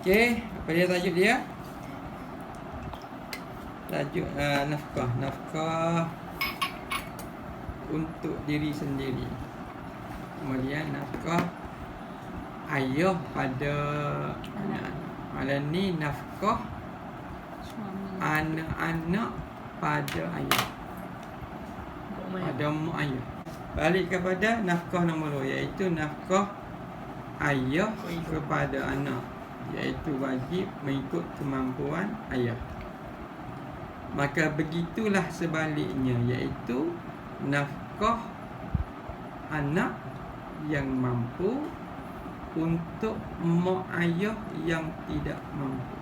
Okey, apa dia tajuk dia? Tajuk nafkah. Nafkah untuk diri sendiri. Kemudian nafkah ayah pada anak. Malam ni nafkah anak-anak pada ayah, pada mak ayah. Balik kepada nafkah nombor 2, iaitu nafkah ayah kepada anak, iaitu wajib mengikut kemampuan ayah. Maka begitulah sebaliknya, iaitu nafkah anak yang mampu untuk mak ayah yang tidak mampu.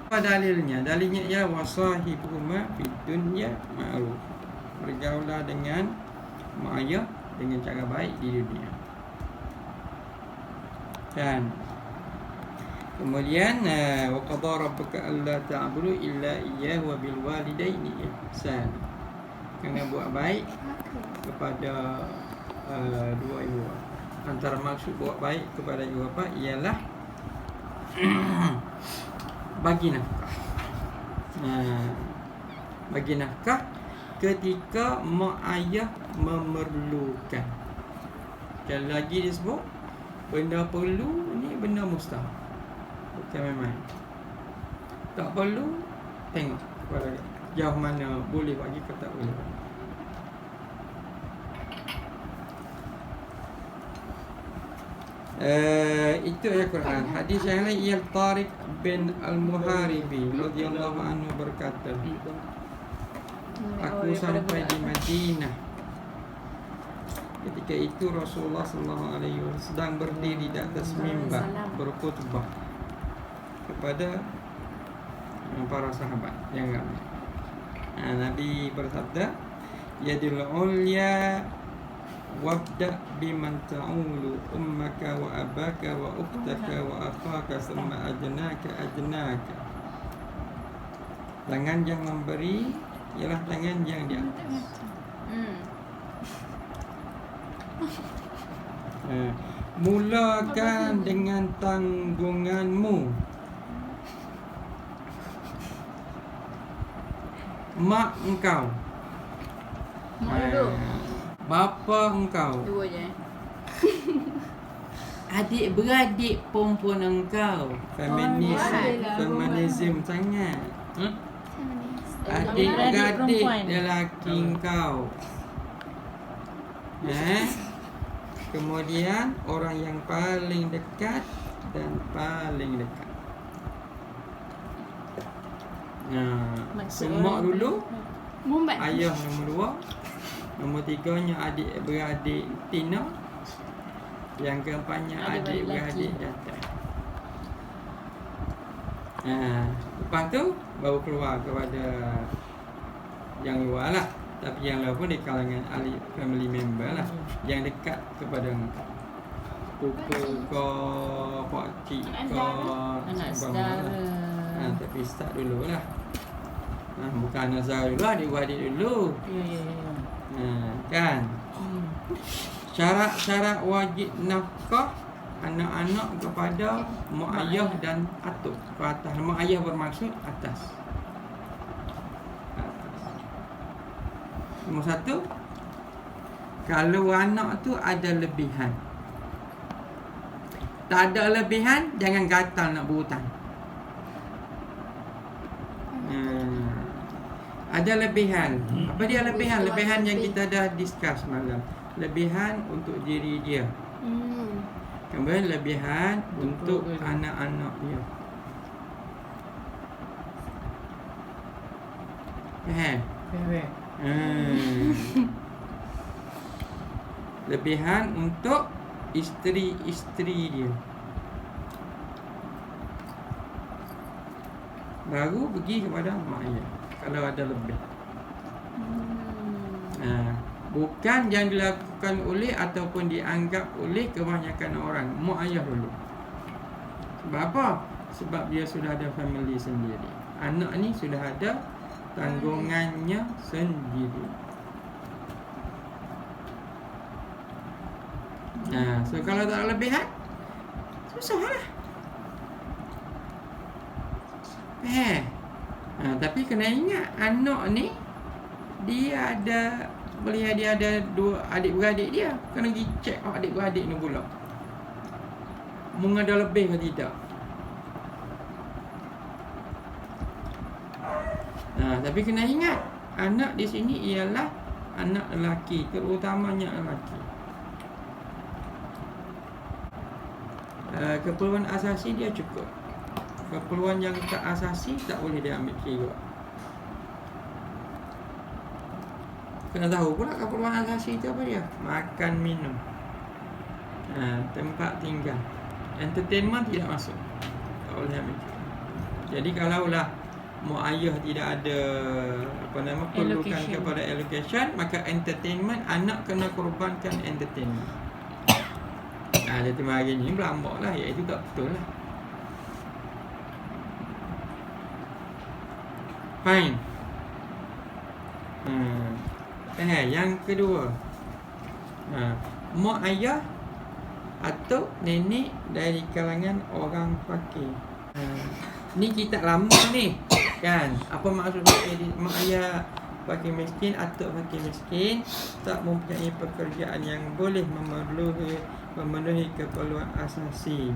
Apa dalilnya? Dalilnya ialah wasahibuhuma fid dunya ma'ruf. Bergaulah dengan mak ayah dengan cara baik di dunia. Dan kemudian wa qadara rabbuka alla ta'budu illa iyyahu wa bil walidaini ihsan. Kena buat baik kepada dua ibu bapa. Antara maksud buat baik kepada ibu bapa ialah bagi nafkah. Bagi nafkah ketika mak ayah memerlukan. Sekali lagi disebut, benda perlu ni benda mustahil, bukan main-main. Tak perlu, tengok kepada jauh mana boleh bagi ke tak boleh bagi. Itu ayat Quran. Hadis yang lain ialah Tariq bin Al-Muharibi radhiyallahu anhu berkata, aku sampai di Madinah. Ketika itu Rasulullah sallallahu alaihi wasallam sedang berdiri di atas mimbar berkhutbah kepada para sahabat yang ramai. Nabi bersabda, yadul ulya wabda biman ta'ulu ummaka wa abaka wa ukhtaka wa akhaka thumma ajnaka. Tangan yang memberi ialah tangan yang di atas. Mulakan dengan tanggunganmu, mak engkau, bapa engkau, dua je. adik-beradik perempuan engkau. Feminism sangat. Adik-beradik lelaki engkau. Kemudian orang yang paling dekat dan paling dekat. Mak dulu, ayah nombor 2, nombor 3-nya adik-beradik Tina, yang keempatnya adik-beradik jantan. Lepas tu baru keluar kepada yang luar lah. Tapi yang lain pun di kalangan ahli family member lah, yang dekat kepada engkau. Pupu kau, pakcik kau, anak saudara. Tapi start dulu lah. Bukan anak saudara dulu, adik-beradik dulu. Kan? Syarat-syarat wajib nafkah anak-anak kepada mak ayah dan atuk ke atas. Mak ayah bermaksud atas. Nombor 1, kalau anak tu ada lebihan. Tak ada lebihan, jangan gatal nak berhutang. Ada lebihan. Apa dia lebihan? Lebihan yang kita dah discuss malam. Lebihan untuk diri dia. Kemudian lebihan untuk anak-anak dia. Faham? Lebihan untuk isteri-isteri dia. Baru pergi kepada mak ayah kalau ada lebih. Bukan yang dilakukan oleh ataupun dianggap oleh kebanyakan orang, mak ayah dulu. Sebab apa? Sebab dia sudah ada family sendiri. Anak ni sudah ada tanggungannya sendiri. So kalau tak ada lebihan, susah lah. Tapi kena ingat anak ni dia ada, boleh dia ada 2 adik-beradik dia. Kena pergi check adik-beradik ni pula, mengada lebih ke tidak. Tapi kena ingat anak di sini ialah anak lelaki, terutamanya lelaki. Keperluan asasi dia cukup. Keperluan yang tak asasi tak boleh dia ambil kira. Kena tahu pula keperluan asasi itu apa dia. Makan, minum, tempat tinggal. Entertainment tidak masuk, tak boleh ambil kira. Jadi kalaulah mak ayah tidak ada perlukan kepada allocation, maka entertainment anak kena korbankan entertainment. Jadi hari ni berlambak lah, iaitu tak betul lah. Fine. Yang kedua, mak ayah atau nenek dari kalangan orang fakir. Ni kitab lama ni kan. Apa maksud mak ayah fakir miskin atau fakir miskin tak mempunyai pekerjaan yang boleh memenuhi keperluan asasi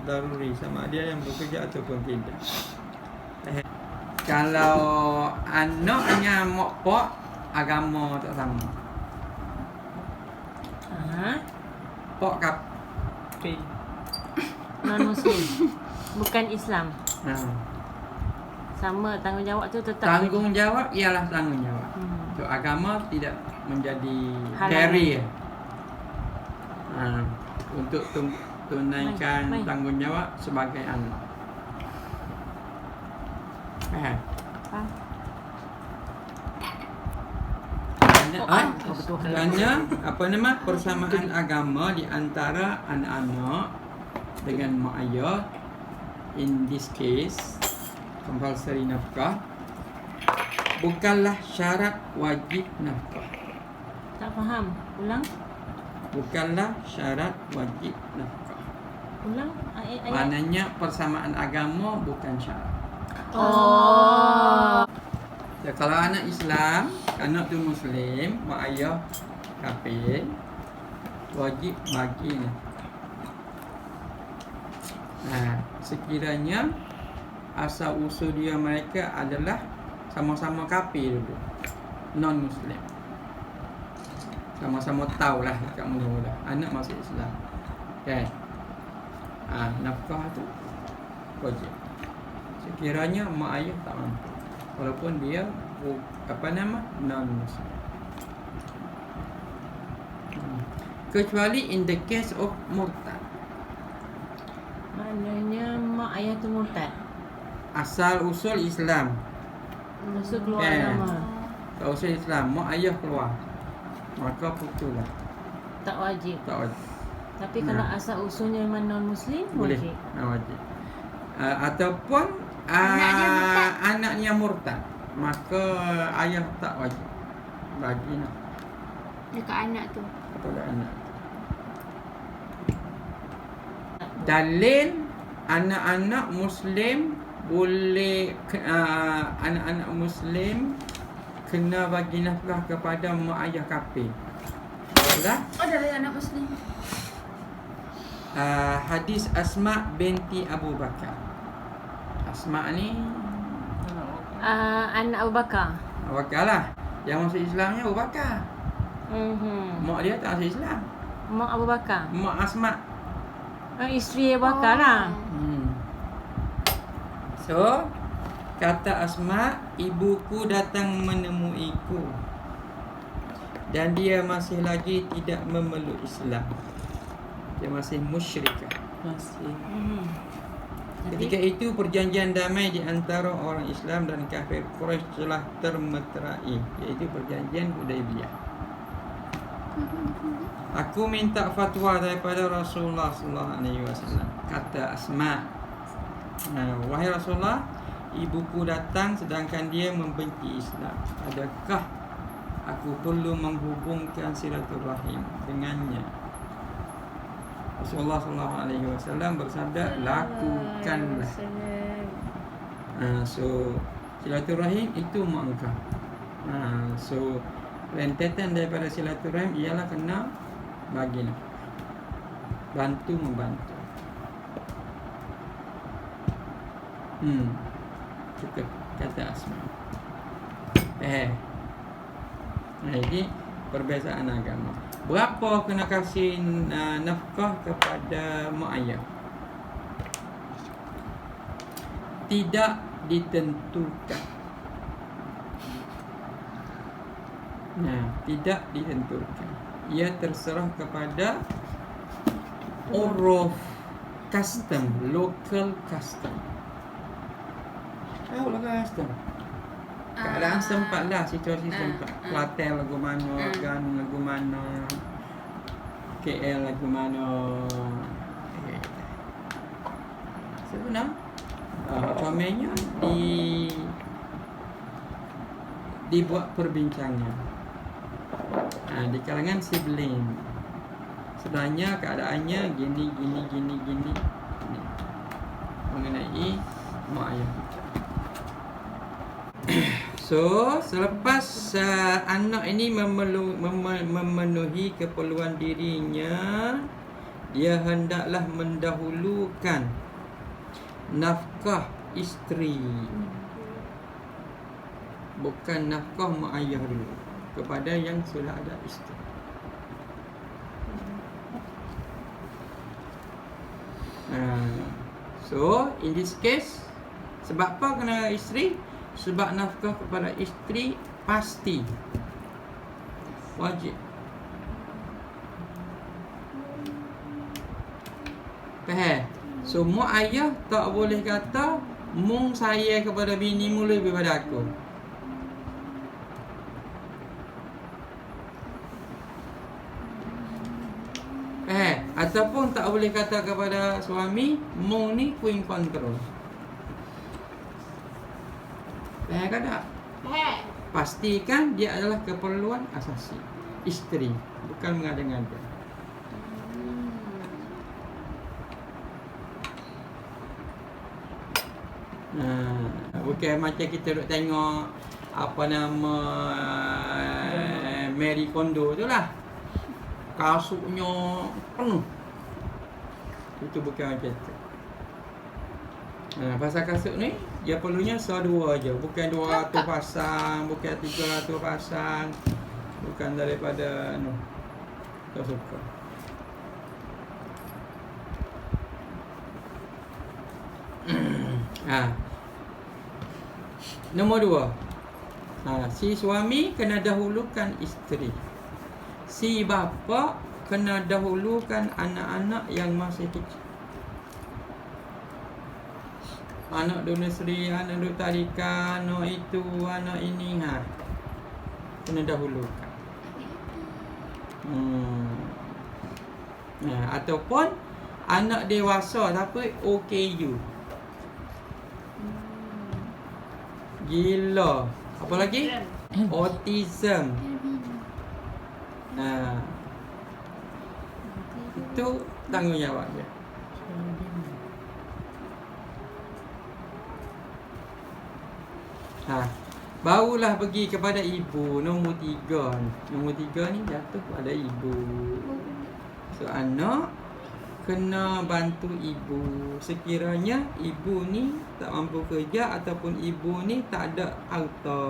daruri, sama ada yang bekerja ataupun tidak. Kalau anaknya mak pak agama tak sama. Pak kafir, non-Muslim, bukan Islam. Sama, tanggungjawab tu tetap. Tanggungjawab ialah tanggungjawab. So agama tidak menjadi halangan. barrier untuk tunaikan tanggungjawab sebagai anak. Kerana persamaan agama di antara anak-anak dengan mak ayah, in this case compulsory nafkah, bukanlah syarat wajib nafkah. Tak faham, ulang. Bukanlah syarat wajib nafkah. Ulang ayat. Maknanya persamaan agama bukan syarat. Kalau anak Islam, anak tu Muslim, mak ayah kafir, wajib bagi nafkah. Sekiranya asal usul dia mereka adalah sama-sama kafir dulu, non-Muslim, sama-sama tahulah kat mula-mula anak masuk Islam, kan? Nafkah tu wajib. Sekiranya mak ayah tak mampu, walaupun dia non-Muslim, kecuali in the case of murtad. Maknanya mak ayah tu murtad, asal usul Islam, usul keluar agama. Asal usul Islam, mak ayah keluar, maka putuslah, tak wajib. Tapi kalau asal usulnya memang non-Muslim, boleh, wajib. Wajib. Ataupun anaknya murtad, maka ayah tak wajib bagi dekat anak tu. Kepada anak. Dalil anak-anak Muslim boleh, anak-anak Muslim kena bagi nafkah kepada mak ayah kafir. Dari anak Muslim. Hadis Asma binti Abu Bakar. Asma ni Anak Abu Bakar. Abu Bakar lah. Yang masuk Islamnya Abu Bakar. Mak dia tak masuk Islam. Mak Abu Bakar. Mak Asma, isteri Abu Bakar lah. So kata Asma, ibuku datang menemuiku dan dia masih lagi tidak memeluk Islam. Dia masih musyrikah. Ketika itu perjanjian damai di antara orang Islam dan kafir Quraisy telah termeterai, iaitu perjanjian Hudaibiyah. Aku minta fatwa daripada Rasulullah sallallahu alaihi wasallam. Kata Asma, wahai Rasulullah, ibuku datang sedangkan dia membenci Islam. Adakah aku perlu menghubungkan silaturahim dengannya? Rasulullah sallallahu alaihi wasallam bersabda, lakukanlah. So silaturahim itu mak engkau. So rentetan daripada silaturahim ialah kena bagi nafkah, bantu membantu. Kita kata Asma. Jadi perbezaan agama. Berapa kena kasih nafkah kepada mak ayah? Tidak ditentukan. Tidak ditentukan. Ia terserah kepada uruf custom, local custom. Local custom. Keadaan sempat lah, situasi sempat. Kelantan lagu mana, Terengganu lagu mana, KL lagu mana. Sebenarnya contohnya dibuat perbincangan di kalangan sibling. Sebenarnya keadaannya gini mengenai mak ayah. So selepas anak ini memenuhi keperluan dirinya, dia hendaklah mendahulukan nafkah isteri, bukan nafkah mak ayah dulu, kepada yang sudah ada isteri. So in this case, sebab apa kena isteri? Sebab nafkah kepada isteri pasti wajib. Faham? So mak ayah tak boleh kata mung saya kepada bini mu lebih daripada aku. Ataupun tak boleh kata kepada suami mung ni queen control. Kan tak? Pastikan dia adalah keperluan asasi isteri, bukan mengada-ngada. Bukan macam kita duk tengok apa nama Marie Kondo tu lah, kasutnya penuh. Itu bukan macam tu. Pasal kasut ni dia perlunya dua je, bukan 200 pasang, bukan 300 pasang, bukan daripada tak suka. Nombor 2, si suami kena dahulukan isteri, si bapa kena dahulukan anak-anak yang masih kecil. Anak dulu nursery, anak dulu tadika, anak itu, anak ini, kena dahulukan. Ataupun anak dewasa tapi OKU, gila, apa lagi? Autism. Itu tanggungjawab dia. Barulah pergi kepada ibu. Nombor 3 ni. Nombor 3 ni jatuh pada ibu. So anak kena bantu ibu. Sekiranya ibu ni tak mampu kerja ataupun ibu ni tak ada harta.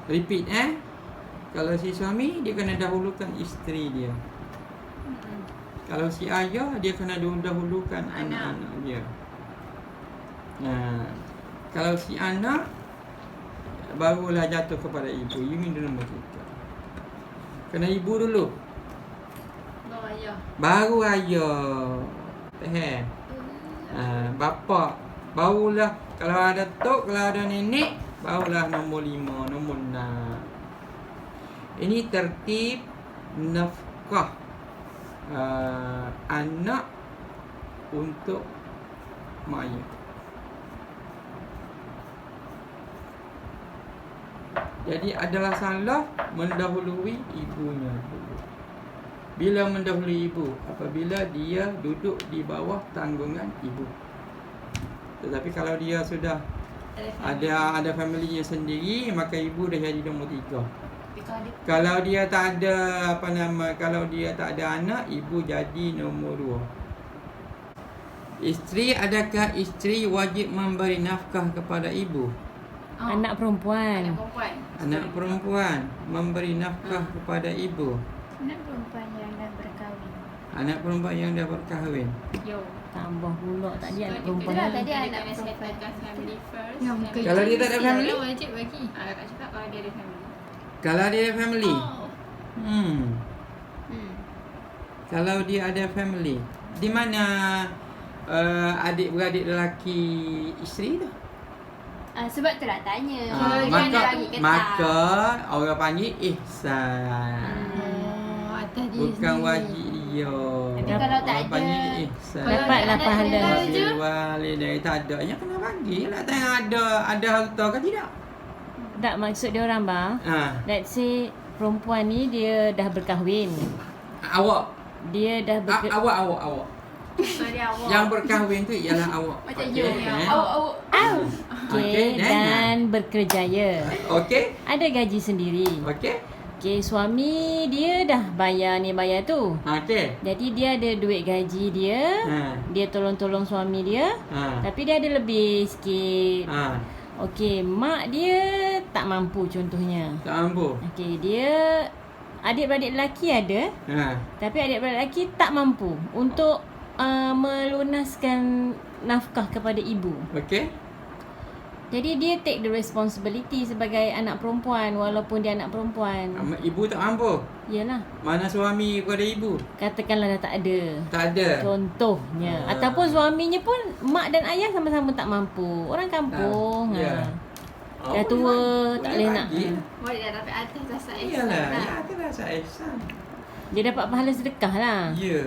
Repeat Kalau si suami, dia kena dahulukan isteri dia. Kalau si ayah, dia kena dahulukan anak-anak dia. Kalau si anak, barulah jatuh kepada ibu. You mean nombor 3. Kena ibu dulu, baru ayah. Bapa barulah. Kalau ada tok, kalau ada nenek, barulah nombor 5, nombor 6. Ini tertib nafkah anak untuk mak ayah. Jadi adalah salah mendahului ibunya dulu. Bila mendahului ibu? Apabila dia duduk di bawah tanggungan ibu. Tetapi kalau dia sudah ada family sendiri, maka ibu dah jadi nombor 3. Kalau dia tak ada kalau dia tak ada anak, ibu jadi nombor 2. Isteri, adakah isteri wajib memberi nafkah kepada ibu? Anak perempuan. Anak perempuan memberi nafkah kepada ibu. Anak perempuan yang dah berkahwin. Anak perempuan yang dah berkahwin. Yo. Tambah pula tadi anak perempuan. Itulah lagi. tadi anak perempuan. Family first. Yang family- Kalau dia tak ada family? wajib bagi. Kakak cakap kalau dia ada family. Kalau dia ada family. Oh. Hmm. Kalau dia ada family. Di mana adik-beradik lelaki isteri tu? Sebab tu lah tanya. Maka orang panggil ihsan. Atas dia Bukan sendiri. wajib dia. Tapi kalau tak Orang ada, panggil ihsan. Dapatlah anak pahala. tunggal je. Walidayni tak ada. Yang kena bagi lah. Tengok ada harta ke tidak? Tak, maksud dia orang bang. Let's say perempuan ni dia dah berkahwin. Awak. Dia dah Awak. Sorry awak. Yang berkahwin tu ialah awak. Macam Okey, you. eh? Awak. Okey, dan berkerjaya. Okey. Ada gaji sendiri. Okey. Okey, suami dia dah bayar ni bayar tu. Okey. Jadi dia ada duit gaji dia. Dia tolong-tolong suami dia. Tapi dia ada lebih sikit. Okey, mak dia tak mampu contohnya. Tak mampu. Okey, dia adik-beradik lelaki ada. Tapi adik-beradik lelaki tak mampu untuk melunaskan nafkah kepada ibu. Okey. Jadi dia take the responsibility sebagai anak perempuan walaupun dia anak perempuan. Ibu tak mampu. Yalah. Mana suami kepada ibu? Katakanlah dah tak ada. Tak ada. Contohnya. Ataupun suaminya pun mak dan ayah sama-sama tak mampu. Orang kampung. Ya. Dah tua, tak boleh nak. Boleh dah dapat atas rasa ihsan Iyalah, lah. ya, ada rasa ihsan. Dia dapat pahala sedekah lah. Ya.